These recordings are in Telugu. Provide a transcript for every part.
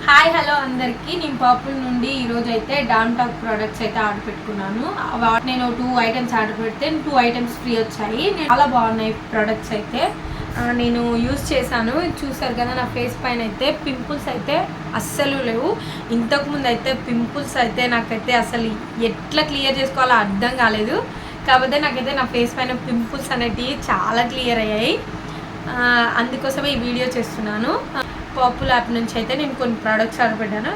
హాయ్ హలో అందరికీ నేను పర్పుల్ నుండి ఈరోజు అయితే డాన్ టాక్ ప్రోడక్ట్స్ అయితే ఆర్డర్ పెట్టుకున్నాను. నేను 2 ఐటమ్స్ ఆర్డర్ పెడితే 2 ఐటమ్స్ ఫ్రీ వచ్చాయి. చాలా బాగున్నాయి ప్రోడక్ట్స్ అయితే. నేను యూజ్ చేశాను. చూసారు కదా నా ఫేస్ పైన అయితే పింపుల్స్ అయితే అస్సలు లేవు. ఇంతకుముందు అయితే పింపుల్స్ అయితే నాకైతే అసలు ఎట్లా క్లియర్ చేసుకోవాలో అర్థం కాలేదు. కాకపోతే నాకైతే నా ఫేస్ పైన పింపుల్స్ అనేటివి చాలా క్లియర్ అయ్యాయి. అందుకోసమే ఈ వీడియో చేస్తున్నాను. పర్పుల్ యాప్ నుంచి అయితే నేను కొన్ని ప్రోడక్ట్స్ ఆర్డర్ పెట్టాను.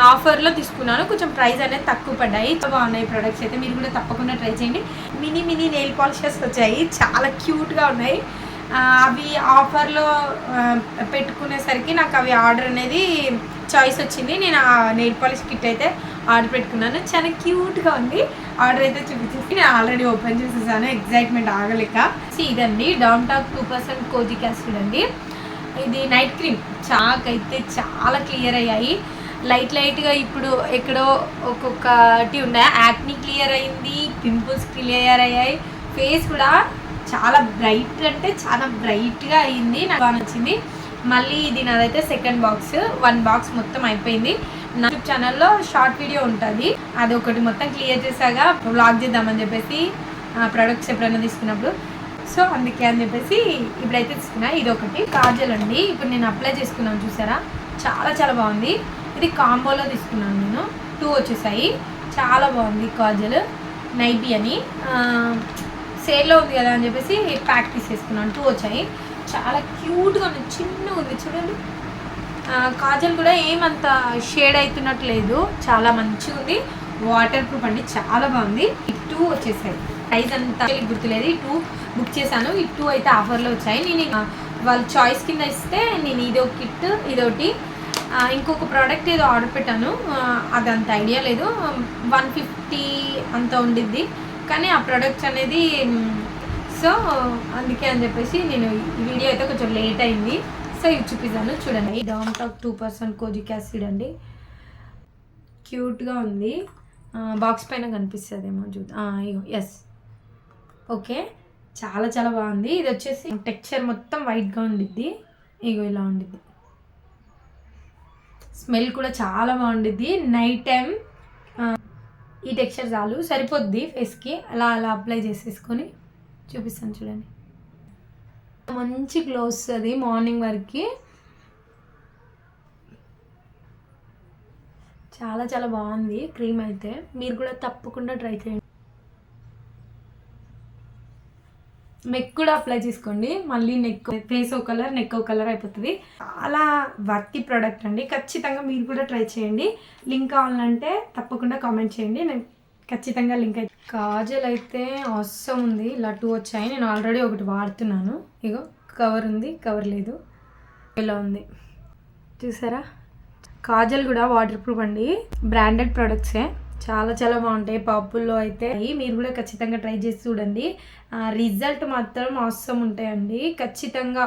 ఆఫర్లో తీసుకున్నాను. కొంచెం ప్రైస్ అనేది తక్కువ పడ్డాయి. బాగున్నాయి ప్రోడక్ట్స్ అయితే. మీరు కూడా తప్పకుండా ట్రై చేయండి. మినీ నెయిల్ పాలిషెస్ వచ్చాయి. చాలా క్యూట్గా ఉన్నాయి. అవి ఆఫర్లో పెట్టుకునేసరికి నాకు అవి ఆర్డర్ అనేది చాయిస్ వచ్చింది. నేను ఆ నెయిల్ పాలిష్ కిట్ అయితే ఆర్డర్ పెట్టుకున్నాను. చాలా క్యూట్గా ఉంది. ఆర్డర్ అయితే చూపించేసి నేను ఆల్రెడీ ఓపెన్ చేసేసాను. ఎగ్జైట్మెంట్ ఆగలేక. ఇదండి డాన్ టాక్ 2% కోజిక్ యాసిడ్ అండి. ఇది నైట్ క్రీమ్. చాకైతే చాలా క్లియర్ అయ్యాయి. లైట్గా ఇప్పుడు ఎక్కడో ఒక్కొక్కటి ఉన్నాయి. యాక్ని క్లియర్ అయింది, పింపుల్స్ క్లియర్ అయ్యాయి. ఫేస్ కూడా చాలా బ్రైట్ అంటే చాలా బ్రైట్గా అయింది. నాకు బాగా నచ్చింది. మళ్ళీ ఇది నాదైతే సెకండ్ బాక్స్. 1 బాక్స్ మొత్తం అయిపోయింది. నా యూట్యూబ్ ఛానల్లో షార్ట్ వీడియో ఉంటుంది. అది ఒకటి మొత్తం క్లియర్ చేసాక వ్లాగ్ చేద్దామని చెప్పేసి ప్రొడక్ట్స్ ఎప్పుడైనా తీసుకున్నప్పుడు. సో అందుకే అని చెప్పేసి ఇప్పుడైతే తీసుకున్నా. ఇది ఒకటి కాజల్ అండి. ఇప్పుడు నేను అప్లై చేసుకున్నాను చూసారా, చాలా బాగుంది. ఇది కాంబోలో తీసుకున్నాను నేను. 2 వచ్చేసాయి. చాలా బాగుంది కాజల్. నైబీ అని సేల్లో ఉంది కదా అని చెప్పేసి ప్యాక్ తీసేసుకున్నాను. 2 వచ్చాయి. చాలా క్యూట్గా ఉంది. చిన్నగా ఉంది చూడండి. కాజల్ కూడా ఏమంత షేడ్ అవుతున్నట్టు లేదు. చాలా మంచిగా ఉంది. వాటర్ ప్రూఫ్ అండి. చాలా బాగుంది. 2 వచ్చేసాయి. ప్రైస్ అంతా గుర్తులేదు. 2 బుక్ చేశాను. ఈ 2 అయితే ఆఫర్లో వచ్చాయి. నేను వాళ్ళ చాయిస్ కింద ఇస్తే నేను ఇదో కిట్ ఇదొకటి ఇంకొక ప్రోడక్ట్ ఏదో ఆర్డర్ పెట్టాను. అదంత ఐడియా లేదు. 150 అంత ఉండిద్ది. కానీ ఆ ప్రోడక్ట్స్ అనేది సో అందుకే అని చెప్పేసి నేను ఈ వీడియో అయితే కొంచెం లేట్ అయింది. సో ఇవి చూపిస్తాను చూడండి. డాన్ టాక్ 2% కోజిక్ యాసిడ్ అండి. క్యూట్గా ఉంది. బాక్స్ పైన కనిపిస్తుందేమో ఇగో ఎస్ ఓకే. చాలా బాగుంది. ఇది వచ్చేసి టెక్స్చర్ మొత్తం వైట్గా ఉండిద్ది. ఇగో ఇలా ఉండిద్ది. స్మెల్ కూడా చాలా బాగుండిద్ది. నైట్ టైం ఈ టెక్స్చర్ చాలు సరిపోద్ది ఫేస్కి. అలా అప్లై చేసేసుకొని చూపిస్తాను చూడండి. మంచి గ్లో వస్తుంది మార్నింగ్ వరకు. చాలా బాగుంది క్రీమ్ అయితే. మీరు కూడా తప్పకుండా ట్రై చేయండి. నెక్ కూడా అప్లై చేసుకోండి. మళ్ళీ నెక్ ఫేస్ ఒక కలర్ నెక్ ఒక కలర్ అయిపోతుంది. చాలా వర్తి ప్రోడక్ట్ అండి. ఖచ్చితంగా మీరు కూడా ట్రై చేయండి. లింక్ కావాలంటే తప్పకుండా కామెంట్ చేయండి. నేను ఖచ్చితంగా లింక్ అయితే. కాజల్ అయితే అవసరం ఉంది. ఇలా 2 వచ్చాయి. నేను ఆల్రెడీ ఒకటి వాడుతున్నాను. ఇగో కవర్ ఉంది, కవర్ లేదు. ఇలా ఉంది చూసారా. కాజల్ కూడా వాటర్ ప్రూఫ్ అండి. బ్రాండెడ్ ప్రొడక్ట్సే. చాలా బాగుంటాయి. పర్పుల్లో అయితే మీరు కూడా ఖచ్చితంగా ట్రై చేసి చూడండి. రిజల్ట్ మాత్రం అవసరం ఉంటాయండి. ఖచ్చితంగా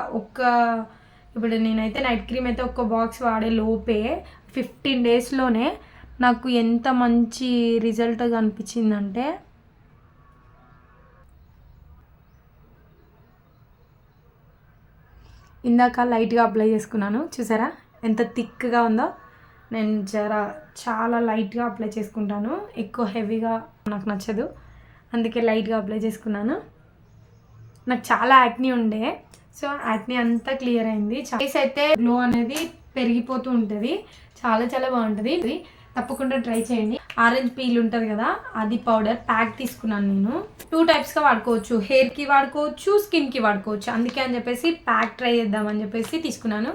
ఇప్పుడు నేనైతే నైట్ క్రీమ్ అయితే ఒక్క బాక్స్ వాడే లోపే 15 డేస్లోనే నాకు ఎంత మంచి రిజల్ట్ కనిపించిందంటే ఇందాక లైట్గా అప్లై చేసుకున్నాను చూసారా ఎంత థిక్గా ఉందో. నేను చాలా లైట్గా అప్లై చేసుకుంటాను. ఎక్కువ హెవీగా నాకు నచ్చదు. అందుకే లైట్గా అప్లై చేసుకున్నాను. నాకు చాలా యాక్నీ ఉండే. సో యాక్నీ అంతా క్లియర్ అయింది. ఫేస్ అయితే గ్లో అనేది పెరిగిపోతూ ఉంటుంది. చాలా బాగుంటుంది. ఇది తప్పకుండా ట్రై చేయండి. ఆరెంజ్ పీల్ ఉంటుంది కదా, అది పౌడర్ ప్యాక్ తీసుకున్నాను నేను. 2 టైప్స్గా వాడుకోవచ్చు. హెయిర్కి వాడుకోవచ్చు, స్కిన్కి వాడుకోవచ్చు. అందుకే అని చెప్పేసి ప్యాక్ ట్రై చేద్దామని చెప్పేసి తీసుకున్నాను.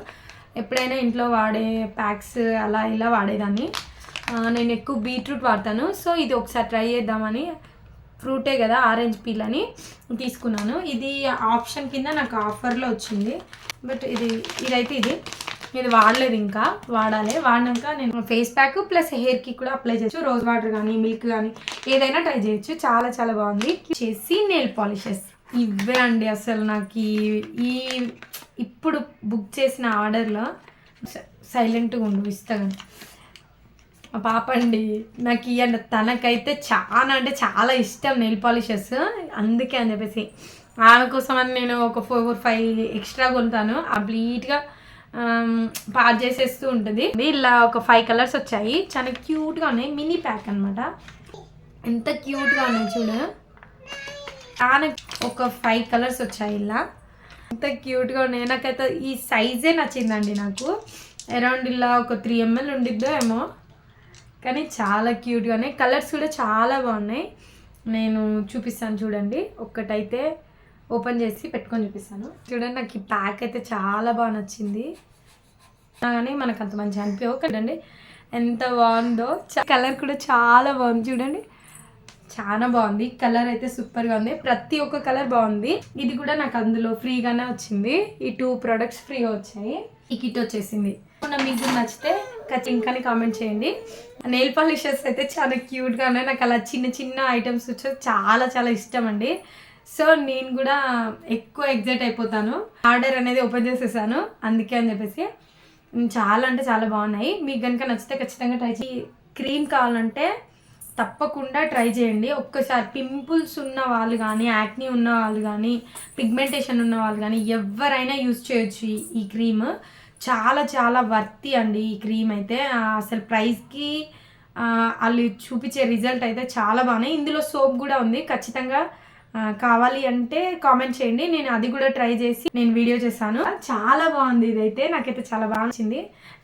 ఎప్పుడైనా ఇంట్లో వాడే ప్యాక్స్ అలా ఇలా వాడేదాన్ని. నేను ఎక్కువ బీట్రూట్ వాడతాను. సో ఇది ఒకసారి ట్రై చేద్దామని, ఫ్రూటే కదా ఆరెంజ్ పీల్ అని తీసుకున్నాను. ఇది ఆప్షన్ కింద నాకు ఆఫర్లో వచ్చింది. బట్ ఇదైతే ఇది వాడలేదు. ఇంకా వాడాలి. వాడినాక నేను ఫేస్ ప్యాక్ ప్లస్ హెయిర్కి కూడా అప్లై చేయొచ్చు. రోజ్ వాటర్ కానీ మిల్క్ కానీ ఏదైనా ట్రై చేయొచ్చు. చాలా బాగుంది. చేసి నెయిల్ పాలిషెస్ ఇవే అండి. అసలు నాకు ఇప్పుడు బుక్ చేసిన ఆర్డర్లో సైలెంట్గా ఉండు ఇస్తాను. మా పాప అండి నాకు ఇవ్వండి. తనకైతే చాలా ఇష్టం నెయిల్ పాలిషెస్. అందుకే అని చెప్పేసి ఆమె కోసం అని నేను ఒక 4-5 ఎక్స్ట్రా కొంటాను. కంప్లీట్గా పాడు చేసేస్తూ ఉంటుంది. ఇలా ఒక 5 కలర్స్ వచ్చాయి, చాలా క్యూట్గా ఉన్నాయి. మినీ ప్యాక్ అనమాట. ఎంత క్యూట్గా ఉన్నాయి చూడు. చాలా ఒక 5 కలర్స్ వచ్చాయి ఇలా. ఎంత క్యూట్గా ఉన్నాయి. నాకైతే ఈ సైజే నచ్చిందండి. నాకు అరౌండ్ ఇలా ఒక 3 ml ఉండిద్దో ఏమో, కానీ చాలా క్యూట్గా ఉన్నాయి. కలర్స్ కూడా చాలా బాగున్నాయి. నేను చూపిస్తాను చూడండి. ఒక్కటైతే ఓపెన్ చేసి పెట్టుకొని చూపిస్తాను చూడండి. నాకు ఈ ప్యాక్ అయితే చాలా బాగా నచ్చింది, కానీ మనకు అంత మంచి అనిపించవు. చూడండి ఎంత బాగుందో. కలర్ కూడా చాలా బాగుంది చూడండి, చాలా బాగుంది. కలర్ అయితే సూపర్గా ఉంది. ప్రతి ఒక్క కలర్ బాగుంది. ఇది కూడా నాకు అందులో ఫ్రీగానే వచ్చింది. ఈ 2 products ఫ్రీగా వచ్చాయి. ఈ కిట్ వచ్చేసింది. మీకు నచ్చితే ఖచ్చితంగా కామెంట్ చేయండి. నెయిల్ పాలిషెస్ అయితే చాలా క్యూట్గా ఉన్నాయి. నాకు అలా చిన్న చిన్న ఐటమ్స్ వచ్చేది చాలా చాలా ఇష్టం అండి. సో నేను కూడా ఎక్కువ ఎగ్జైట్ అయిపోతాను. ఆర్డర్ అనేది ఓపెన్ చేసేసాను అందుకే అని చెప్పేసి. చాలా అంటే చాలా బాగున్నాయి. మీకు కనుక నచ్చితే ఖచ్చితంగా ట్రై చేయి. క్రీమ్ కావాలంటే తప్పకుండా ట్రై చేయండి. ఒక్కసారి పింపుల్స్ ఉన్న వాళ్ళు కానీ, యాక్నీ ఉన్న వాళ్ళు కానీ, పిగ్మెంటేషన్ ఉన్న వాళ్ళు కానీ ఎవరైనా యూజ్ చేయొచ్చు ఈ క్రీమ్. చాలా చాలా వర్తి అండి ఈ క్రీమ్ అయితే. అసలు ప్రైస్కి వాళ్ళు చూపించే రిజల్ట్ అయితే చాలా బాగున్నాయి. ఇందులో సోప్ కూడా ఉంది. ఖచ్చితంగా కావాలి అంటే కామెంట్ చేయండి, నేను అది కూడా ట్రై చేసి నేను వీడియో చేశాను. చాలా బాగుంది ఇదైతే. నాకైతే చాలా బాగా నచ్చింది.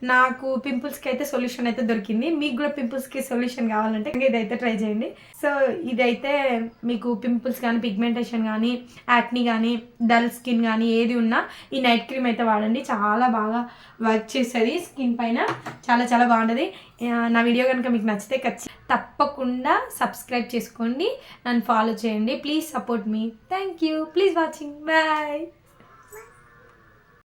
నాకు పింపుల్స్కి అయితే సొల్యూషన్ అయితే దొరికింది. మీకు కూడా పింపుల్స్కి సొల్యూషన్ కావాలంటే ఇదైతే ట్రై చేయండి. సో ఇదైతే మీకు పింపుల్స్ కానీ, పిగ్మెంటేషన్ కానీ, యాక్నీ కానీ, డల్ స్కిన్ కానీ ఏది ఉన్నా ఈ నైట్ క్రీమ్ అయితే వాడండి. చాలా బాగా వర్క్ చేస్తుంది స్కిన్ పైన. చాలా చాలా బాగుంటుంది. నా వీడియో కనుక మీకు నచ్చితే తప్పకుండా సబ్స్క్రైబ్ చేసుకోండి, నన్ను ఫాలో చేయండి. Please support me. Thank you. Please watching. Bye.